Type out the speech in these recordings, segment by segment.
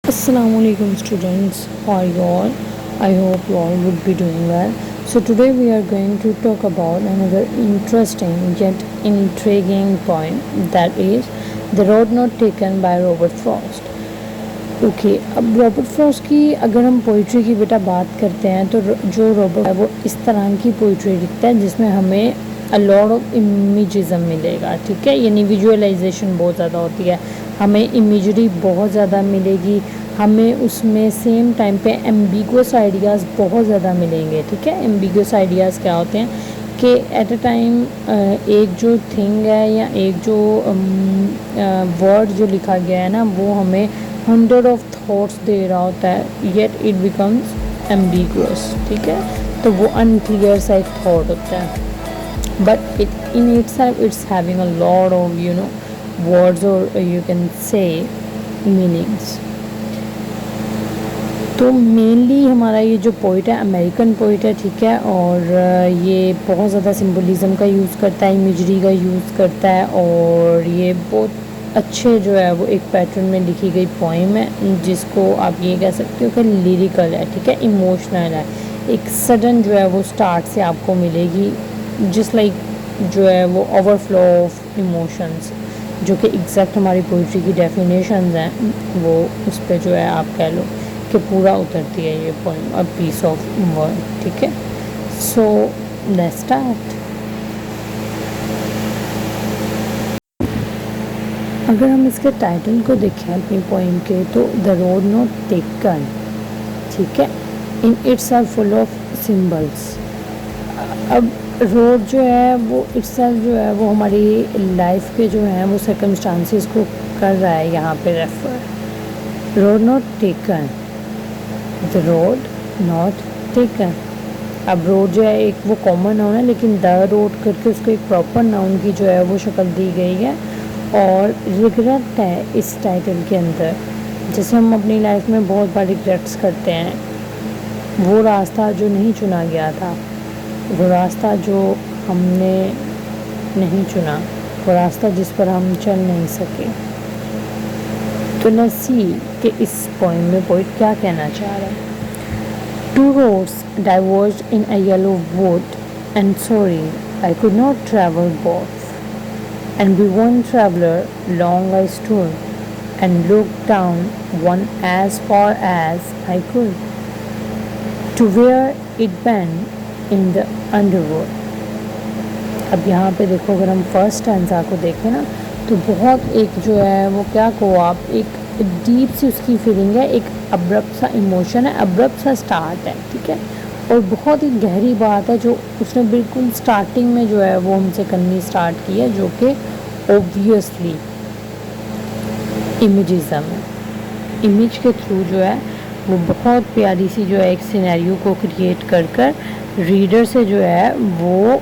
Assalamualaikum students, how are you all? I hope you all would be doing well. So today we are going to talk about another interesting yet intriguing point, that is the road not taken by Robert Frost. Okay अब Robert Frost की अगर हम poetry की बेटा बात करते हैं तो जो रॉबर्ट है वो इस तरह की पोइट्री लिखता है जिसमें हमें अ लॉट ऑफ इमेजिज़म मिलेगा, ठीक है, यानी विजुअलाइजेशन बहुत ज़्यादा होती है, हमें इमेजरी बहुत ज़्यादा मिलेगी, हमें उसमें सेम टाइम पे एम्बिगुअस आइडियाज़ बहुत ज़्यादा मिलेंगे, ठीक है। एम्बिगुअस आइडियाज़ क्या होते हैं कि एट अ टाइम एक जो थिंग है या एक जो वर्ड जो लिखा गया है ना वो हमें 100 ऑफ थॉट्स दे रहा होता है, येट इट बिकम्स एम्बिगुअस, ठीक है, तो वो अनक्लियर सा एक थॉट होता है, but it in itself it's having a lot of words और यू कैन से मीनिंग्स। तो मेनली हमारा ये जो पोइट है अमेरिकन पोइट है, ठीक है, और ये बहुत ज़्यादा सिंबलिज़म का यूज़ करता है, इमेजरी का यूज़ करता है, और ये बहुत अच्छे जो है वो एक पैटर्न में लिखी गई पोइम है जिसको आप ये कह सकते हो कि लिरिकल है, ठीक है, इमोशनल है, एक सडन जो है वो स्टार्ट से आपको मिलेगी, जिस लाइक जो है वो ओवरफ्लो ऑफ इमोशंस, जो कि एग्जैक्ट हमारी पोइट्री की डेफिनेशंस हैं, वो उस पर जो है आप कह लो कि पूरा उतरती है ये poem, a piece of word, ठीक है। So let's start. अगर हम इसके टाइटल को देखें अपनी पोइम के तो द रोड नॉट टेकन, ठीक है, in its are full of symbols. अब रोड जो है वो इट्सेल्फ जो है वो हमारी लाइफ के जो हैं वो सर्कमस्टांसेस को कर रहा है यहाँ पे refer. Road not taken, the road not taken. अब रोड जो है एक वो कॉमन नाउन है, लेकिन द रोड करके उसको एक प्रॉपर नाउन की जो है वो शक्ल दी गई है, और रिग्रेट है इस टाइटल के अंदर। जैसे हम अपनी लाइफ में बहुत बार रिग्रेट्स करते हैं, वो रास्ता जो नहीं चुना गया था, वो रास्ता जो हमने नहीं चुना, वो रास्ता जिस पर हम चल नहीं सके। तो लेट्स सी कि इस पोइम में पोइट क्या कहना चाह रहा है। Two roads diverged in a yellow wood, and sorry I could not travel both. And with one traveler long I stood, and looked down one as far as I could, to where it bent in the underwood. अब यहाँ पे देखो, अगर हम first stanza को देखें ना तो बहुत एक जो है वो क्या को आप एक डीप सी उसकी फीलिंग है, एक अब्रप्ट सा इमोशन है, अब्रप्ट सा स्टार्ट है, ठीक है, और बहुत ही गहरी बात है जो उसने बिल्कुल स्टार्टिंग में जो है वो हमसे करनी स्टार्ट की है, जो कि ऑब्वियसली इमेजिज़म है। इमेज के थ्रू जो है वो बहुत प्यारी सी जो है एक सिनेरियो को क्रिएट कर कर रीडर से जो है वो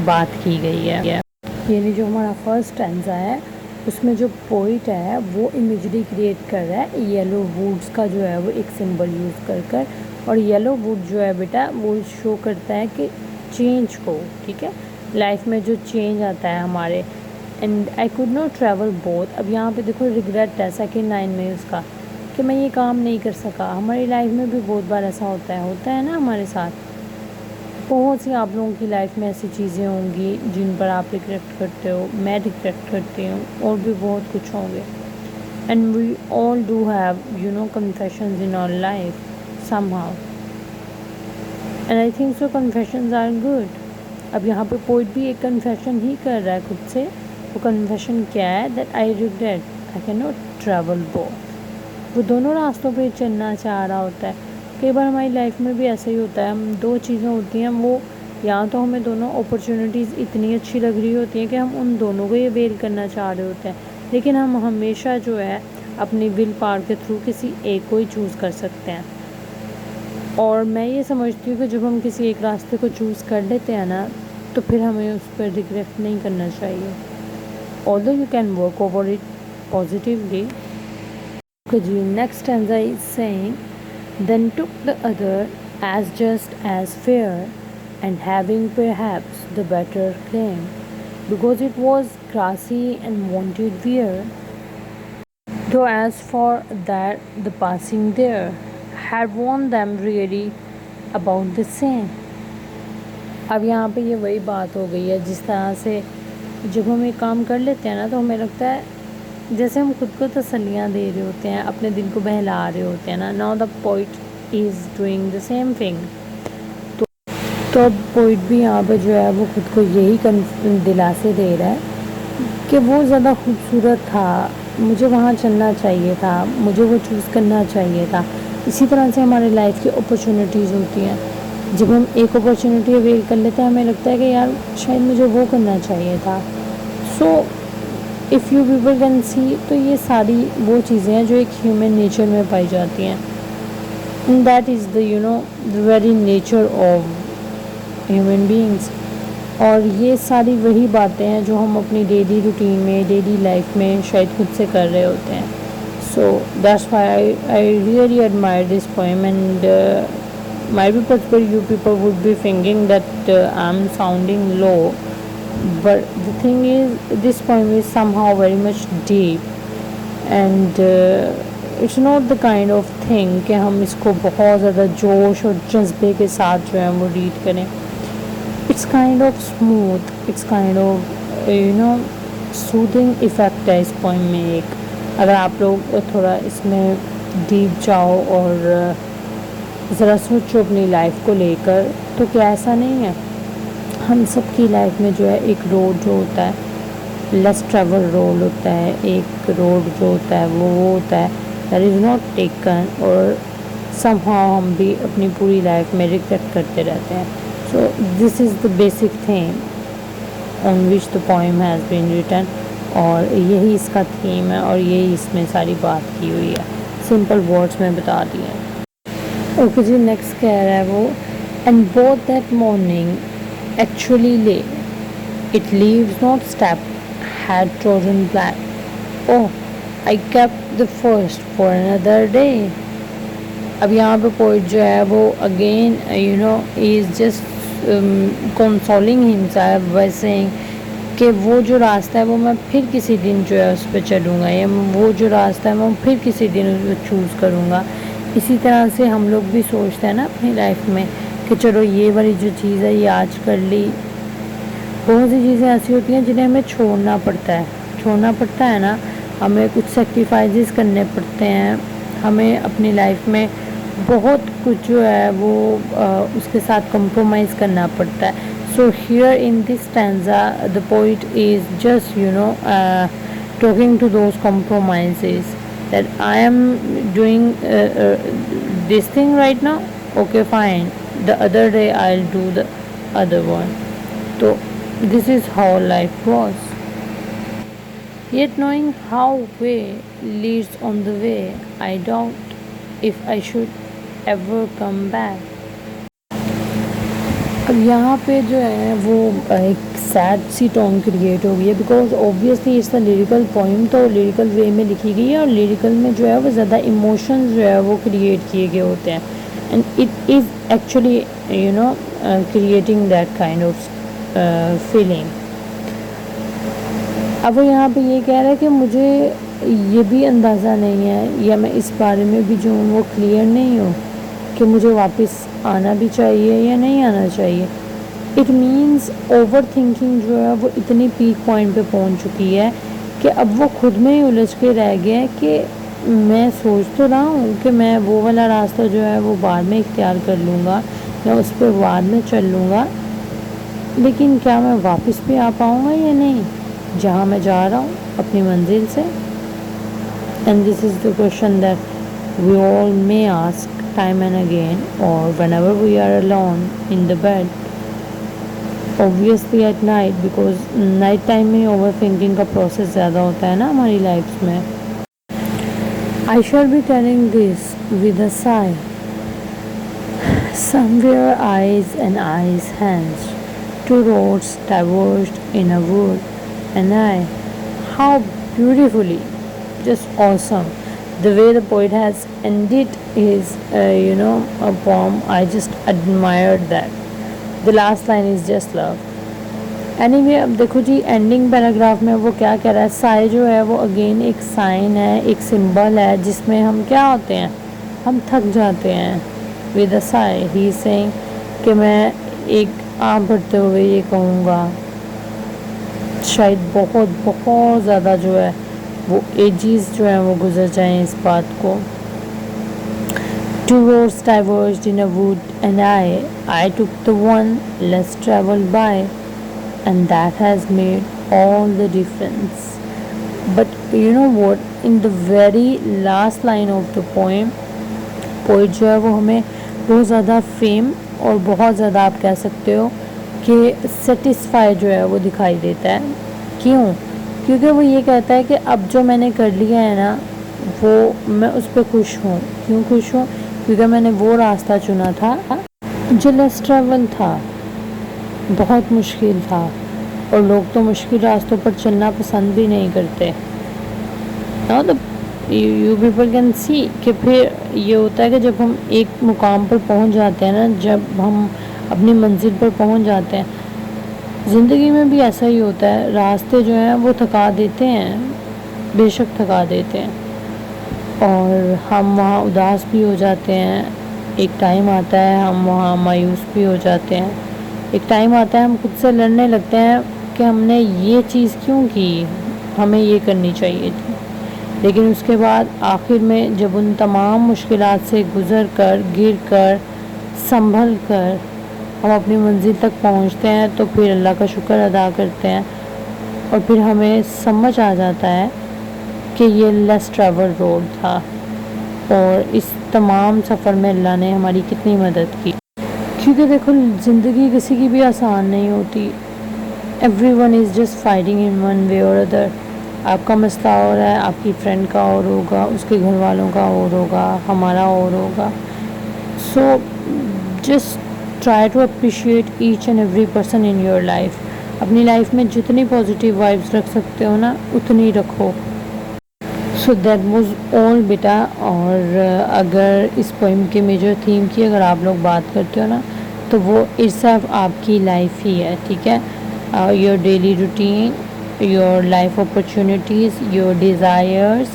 बात की गई है। यानी जो हमारा फर्स्ट स्टैंजा है उसमें जो पोइट है वो इमेजरी क्रिएट कर रहा है येलो वुड्स का जो है वो एक सिंबल यूज़ कर कर, और येलो वुड जो है बेटा वो शो करता है कि चेंज को, ठीक है, लाइफ में जो चेंज आता है हमारे। And I could not travel both. अब यहाँ पे देखो रिग्रेट है सेकेंड लाइन में उसका कि मैं ये काम नहीं कर सका। हमारी लाइफ में भी बहुत बार ऐसा होता है ना हमारे साथ। बहुत सी आप लोगों की लाइफ में ऐसी चीज़ें होंगी जिन पर आप रिग्रेट करते हो, मैं रिग्रेट करती हूँ, और भी बहुत कुछ होंगे। And we all do have confessions in our life somehow, and I think so confessions are good. अब यहाँ पे पोइट भी एक कन्फेशन ही कर रहा है खुद से। वो कन्फेशन क्या है? That I regret I can not travel both. वो दोनों रास्तों पे चलना चाह रहा होता है। कई बार हमारी लाइफ में भी ऐसा ही होता है, हम दो चीज़ें होती हैं, वो या तो हमें दोनों अपॉर्चुनिटीज़ इतनी अच्छी लग रही होती हैं कि हम उन दोनों को ही अवेल करना चाह रहे होते हैं, लेकिन हम हमेशा जो है अपनी विल पावर के थ्रू किसी एक को ही चूज़ कर सकते हैं। और मैं ये समझती हूँ कि जब हम किसी एक रास्ते को चूज़ कर लेते हैं ना तो फिर हमें उस पर रिग्रेट नहीं करना चाहिए। Although you can work over it positively. जी next stanza is saying then took the other as just as fair and having perhaps the better claim because it was grassy and wanted wear. Though as for that, the passing there had warned them really about the same. अब यहाँ पे ये वही बात हो गई है, जिस तरह से जब हम एक काम कर लेते हैं ना तो हमें लगता है जैसे हम खुद को तसल्लियाँ दे रहे होते हैं, अपने दिल को बहला रहे होते हैं ना. Now the poet is doing the same thing. तो अब पोइट भी यहाँ पे जो है वो खुद को यही दिलासे दे रहा है कि वो ज़्यादा खूबसूरत था, मुझे वहाँ चलना चाहिए था, मुझे वो चूज़ करना चाहिए था. इसी तरह से हमारे लाइफ की अपॉर्चुनिटीज़ होती हैं. जब हम एक अपॉर्चुनिटी अवेल कर लेते हैं हमें लगता है कि यार शायद मुझे वो करना चाहिए था. So if you people can see, तो ये सारी वो चीज़ें हैं जो एक ह्यूमन नेचर में पाई जाती हैं. And that is the very nature of human beings. और ये सारी वही बातें हैं जो हम अपनी डेली रूटीन में, डेली लाइफ में शायद खुद से कर रहे होते हैं. So that's why I really admire this poem. And might be possible you people would be thinking that I'm sounding low, but the thing is this poem is somehow very much deep, and it's not the kind of thing कि हम इसको बहुत ज़्यादा जोश और जज्बे के साथ जो है वो रीड करें. It's kind of smooth, it's kind of soothing effect है इस poem में. एक अगर आप लोग थोड़ा इसमें डीप जाओ और ज़रा सोचो अपनी लाइफ को लेकर, तो क्या ऐसा नहीं है हम सब की लाइफ में जो है एक रोड जो होता है लेस ट्रैवल रोड होता है, एक रोड जो होता है वो होता है दैट इज़ नॉट टेकन, और समहाउ हम भी अपनी पूरी लाइफ में रिग्रेट करते रहते हैं. So this is the basic thing on which the poem has been written, और यही इसका थीम है और यही इसमें सारी बात की हुई है. सिंपल वर्ड्स में बता दिए हैं. ओके जी, नेक्स्ट कह रहा है वो. And both that morning actually let it leaves not step had Trojan black. Oh I kept the first for another day. अब यहाँ पे पोइट जो है वो again is just consoling himself by saying कि वो जो रास्ता है वो मैं फिर किसी दिन जो है उस पर चलूँगा, या वो जो रास्ता है मैं फिर किसी दिन उसको चूज़ करूँगा. इसी तरह से हम लोग भी सोचते हैं ना अपनी लाइफ में कि चलो ये वाली जो चीज़ है ये आज कर ली. बहुत सी चीज़ें ऐसी होती हैं जिन्हें हमें छोड़ना पड़ता है ना. हमें कुछ सेक्रीफाइसेस करने पड़ते हैं, हमें अपनी लाइफ में बहुत कुछ जो है वो उसके साथ कंप्रोमाइज़ करना पड़ता है. So here in this stanza the poet is just talking to those compromises, that I am doing this thing right now, okay fine, the other day I'll do the other one. So this is how life was. Yet knowing how way leads on the way, I doubt if I should ever come back. अब यहाँ पे जो है वो एक sad सी tone create हो गई है, because obviously it's a lyrical poem, तो लिरिकल वे में लिखी गई है और लिरिकल में जो है वो ज़्यादा इमोशंस जो है वो क्रिएट किए गए होते हैं. And it is actually creating that kind of feeling. अब वो यहाँ पे ये कह रहा है कि मुझे ये भी अंदाज़ा नहीं है, या मैं इस बारे में भी जो हूँ वो क्लियर नहीं हूँ कि मुझे वापस आना भी चाहिए या नहीं आना चाहिए. इट मीन्स ओवर थिंकिंग जो है वो इतनी पीक पॉइंट पे पहुंच चुकी है कि अब वो खुद में ही उलझ के रह गया है कि मैं सोच तो रहा हूँ कि मैं वो वाला रास्ता जो है वो बाद में इख्तियार कर लूँगा या उस पर बाद में चल लूँगा, लेकिन क्या मैं वापस भी आ पाऊँगा या नहीं जहाँ मैं जा रहा हूँ अपनी मंजिल से. And this is the question that we all may ask time and again, or whenever we are alone in the bed, obviously at night, because night time में overthinking का process ज़्यादा होता है ना हमारी lives में. I shall be telling this with a sigh. Somewhere eyes and eyes hands, two roads diverged in a wood, and how beautifully, just awesome. The way the poet has ended his a poem, I just admired that. The last line is just love. Anyway अब देखो जी ending paragraph में वो क्या कह रहा है, साय जो है वो अगेन एक साइन है, एक सिंबल है जिसमें हम क्या होते हैं, हम थक जाते हैं। With a Sai he saying कि मैं एक आँख भरते हुए ये कहूँगा, शायद बहुत बहुत ज़्यादा जो है वो एजेस जो है वो गुजर जाएं इस बात को। Two roads diverged in a wood and I took the one less traveled by, and that has made all the difference. But you know what, in the very last line of the poem, poet जो है वो हमें बहुत ज़्यादा fame और बहुत ज़्यादा आप कह सकते हो कि सेटिस्फाई जो है वो दिखाई देता है। क्यों? क्योंकि वो ये कहता है कि अब जो मैंने कर लिया है ना वो मैं उस पर खुश हूँ। क्यों खुश हूँ? क्योंकि मैंने वो रास्ता चुना था जो लेस ट्रैवल था, बहुत मुश्किल था, और लोग तो मुश्किल रास्तों पर चलना पसंद भी नहीं करते। Now the you people can see कि फिर ये होता है कि जब हम एक मुकाम पर पहुंच जाते हैं ना, जब हम अपनी मंजिल पर पहुंच जाते हैं, ज़िंदगी में भी ऐसा ही होता है, रास्ते जो हैं वो थका देते हैं, बेशक थका देते हैं, और हम वहाँ उदास भी हो जाते हैं। एक टाइम आता है हम वहाँ मायूस भी हो जाते हैं। एक टाइम आता है हम खुद से लड़ने लगते हैं कि हमने ये चीज़ क्यों की, हमें ये करनी चाहिए थी। लेकिन उसके बाद आखिर में जब उन तमाम मुश्किलात से गुज़र कर, गिर कर, संभल कर हम अपनी मंजिल तक पहुंचते हैं तो फिर अल्लाह का शुक्र अदा करते हैं, और फिर हमें समझ आ जाता है कि ये लेस ट्रैवल रोड था, और इस तमाम सफ़र में अल्लाह ने हमारी कितनी मदद की। क्योंकि देखो ज़िंदगी किसी की भी आसान नहीं होती। Everyone is just fighting in one way और अदर। आपका मसला और है, आपकी फ्रेंड का और होगा, उसके घर वालों का और होगा, हमारा और होगा। So just try to appreciate each and every person in your life. अपनी लाइफ में जितनी पॉजिटिव वाइब्स रख सकते हो ना उतनी रखो। सो दैट वॉज ऑल बेटा। और अगर इस पोइम के मेजर थीम की अगर आप लोग बात करते हो ना तो वो सिर्फ आपकी लाइफ ही है, ठीक है। Your daily routine, your life opportunities, your desires,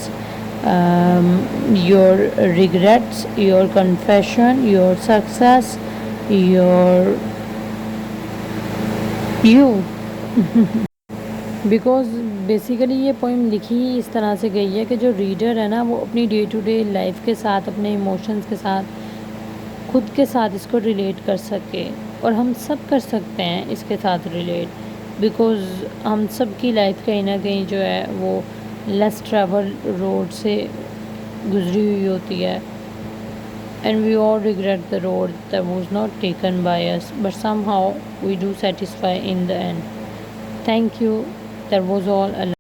your regrets, your confession, your success, your you because basically ये पोइम लिखी ही इस तरह से गई है कि जो रीडर है ना वो अपनी डे टू डे लाइफ के साथ, अपने इमोशंस के साथ, खुद के साथ इसको रिलेट कर सके, और हम सब कर सकते हैं इसके साथ रिलेट, बिकॉज़ हम सब की लाइफ कहीं ना कहीं जो है वो लेस ट्रैवल रोड से गुजरी हुई होती है, and we all regret the road that was not taken by us, but somehow we do satisfy in the end. Thank you, that was all.